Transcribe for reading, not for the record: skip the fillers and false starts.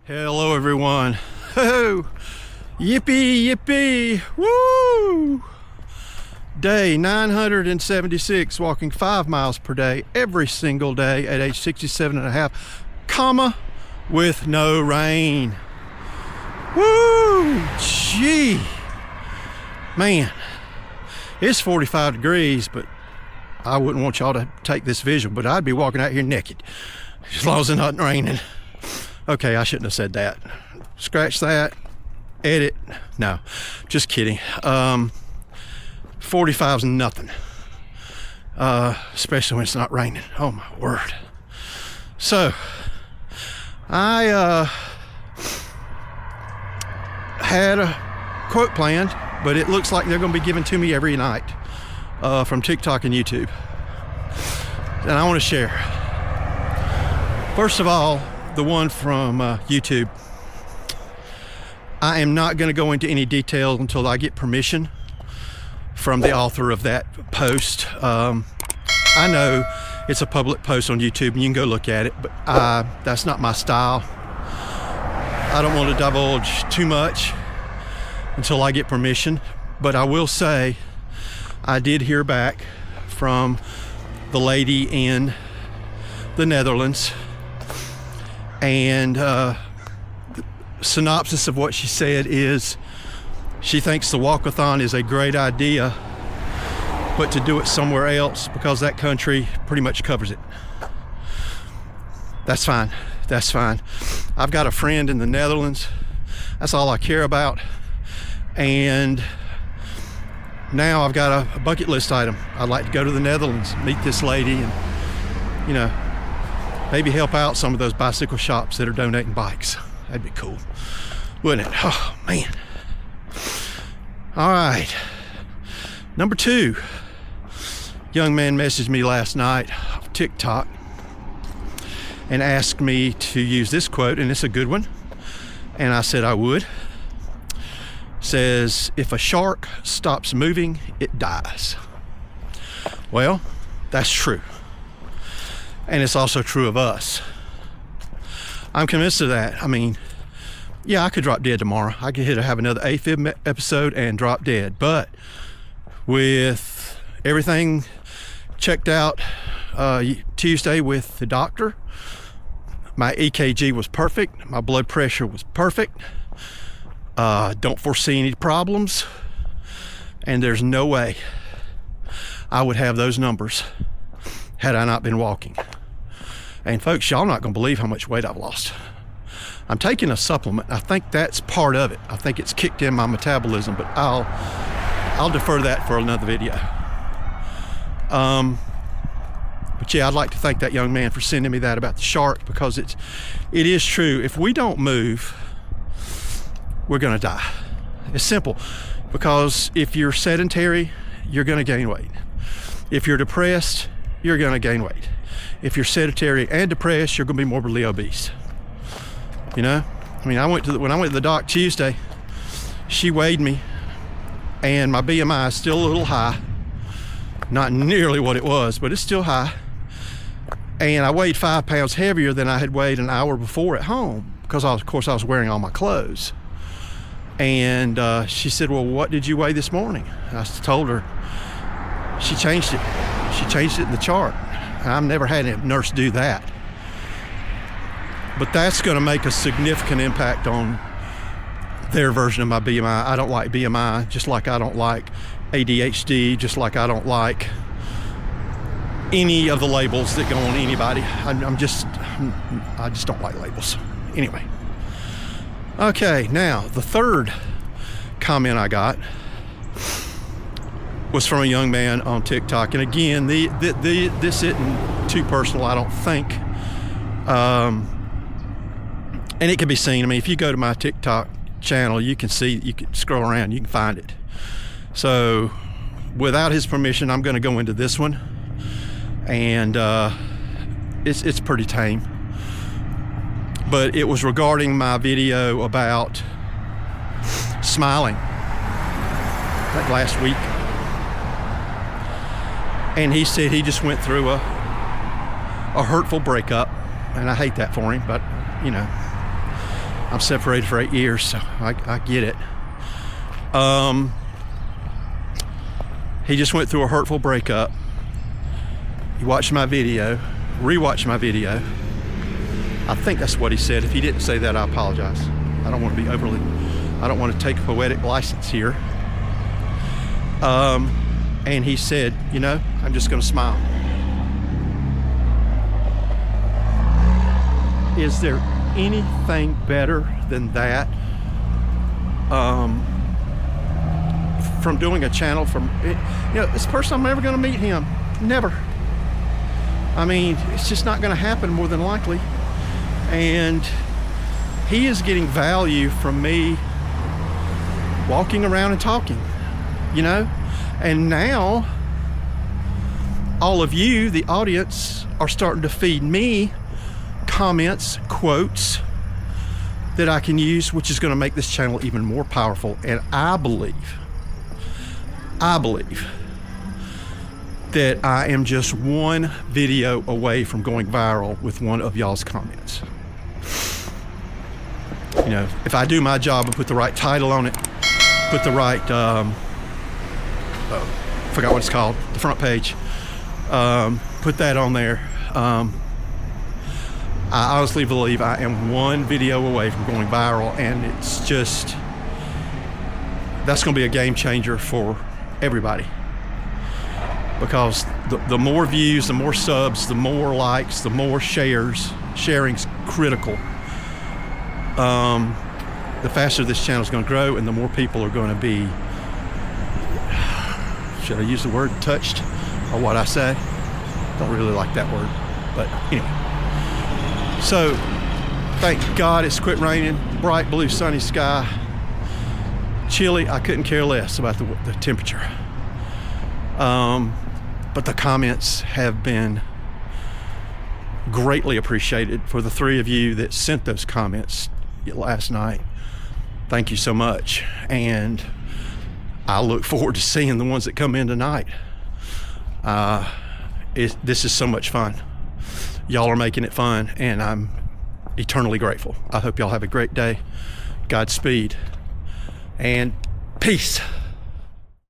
Hello everyone. Oh, yippee, yippee, woo! Day 976, walking 5 miles per day every single day at age 67 and a half, comma, with no rain. Woo! Gee, man, it's 45 degrees, but I wouldn't want y'all to take this visual, but I'd be walking out here naked as long as it's not raining. Okay, I shouldn't have said that. Scratch that, edit. No, just kidding. 45's nothing, especially when it's not raining. Oh my word. So I had a quote planned, but it looks like they're going to be given to me every night from TikTok and YouTube, and I want to share. First of all, the one from YouTube. I am not going to go into any detail until I get permission from the author of that post. I know it's a public post on YouTube and you can go look at it, but that's not my style. I don't want to divulge too much until I get permission, but I will say I did hear back from the lady in the Netherlands, and the synopsis of what she said is she thinks the walkathon is a great idea, but to do it somewhere else because that country pretty much covers it. That's fine. That's fine. I've got a friend in the Netherlands. That's all I care about. And now I've got a bucket list item. I'd like to go to the Netherlands, meet this lady, and, you know, maybe help out some of those bicycle shops that are donating bikes. That'd be cool, wouldn't it? Oh, man. All right. Number 2. Young man messaged me last night on TikTok and asked me to use this quote, and it's a good one. And I said I would. Says, if a shark stops moving, it dies. Well, that's true. And it's also true of us. I'm convinced of that. I mean, yeah, I could drop dead tomorrow. I could have another AFib episode and drop dead. But with everything checked out Tuesday with the doctor, my EKG was perfect. My blood pressure was perfect. Don't foresee any problems. And there's no way I would have those numbers had I not been walking. And folks, y'all not gonna believe how much weight I've lost. I'm taking a supplement. I think that's part of it. I think it's kicked in my metabolism, but I'll defer that for another video. But yeah, I'd like to thank that young man for sending me that about the shark, because it is true. If we don't move, we're gonna die. It's simple, because if you're sedentary, you're gonna gain weight. If you're depressed, you're gonna gain weight. If you're sedentary and depressed, you're gonna be morbidly obese. You know, I mean, when I went to the doc Tuesday, she weighed me, and my BMI is still a little high. Not nearly what it was, but it's still high. And I weighed 5 pounds heavier than I had weighed an hour before at home, because of course I was wearing all my clothes. And she said, well, what did you weigh this morning? I told her. She changed it. She changed it in the chart. I've never had a nurse do that. But that's going to make a significant impact on their version of my BMI. I don't like BMI, just like I don't like ADHD, just like I don't like any of the labels that go on anybody. I just don't like labels. Anyway. Okay, now the third comment I got was from a young man on TikTok. And again, this isn't too personal, I don't think. And it can be seen. I mean, if you go to my TikTok channel, you can see, you can scroll around, you can find it. So without his permission, I'm going to go into this one. And it's pretty tame. But it was regarding my video about smiling that last week. And he said he just went through a hurtful breakup, and I hate that for him, but you know, I'm separated for 8 years, so I get it. He just went through a hurtful breakup. He watched my video, rewatched my video. I think that's what he said. If he didn't say that, I apologize. I don't want to be I don't want to take a poetic license here. And he said, you know, I'm just going to smile. Is there anything better than that? From doing a channel this person, I'm never going to meet him. Never. I mean, it's just not going to happen more than likely. And he is getting value from me walking around and talking, you know? And now all of you, the audience, are starting to feed me comments, quotes that I can use, which is going to make this channel even more powerful. And I believe that I am just one video away from going viral with one of y'all's comments. You know, if I do my job and put the right title on it, put the right, forgot what it's called, the front page, put that on there. I honestly believe I am one video away from going viral, and it's just, that's going to be a game changer for everybody. Because the more views, the more subs, the more likes, the more shares. Sharing's critical. The faster this channel is going to grow, and the more people are going to be, should I use the word touched, or what I say? Don't really like that word, but anyway. So, thank God it's quit raining. Bright blue sunny sky. Chilly, I couldn't care less about the temperature. But the comments have been greatly appreciated. For the 3 of you that sent those comments last night, thank you so much. And I look forward to seeing the ones that come in tonight. This is so much fun. Y'all are making it fun, and I'm eternally grateful. I hope y'all have a great day. Godspeed, and peace.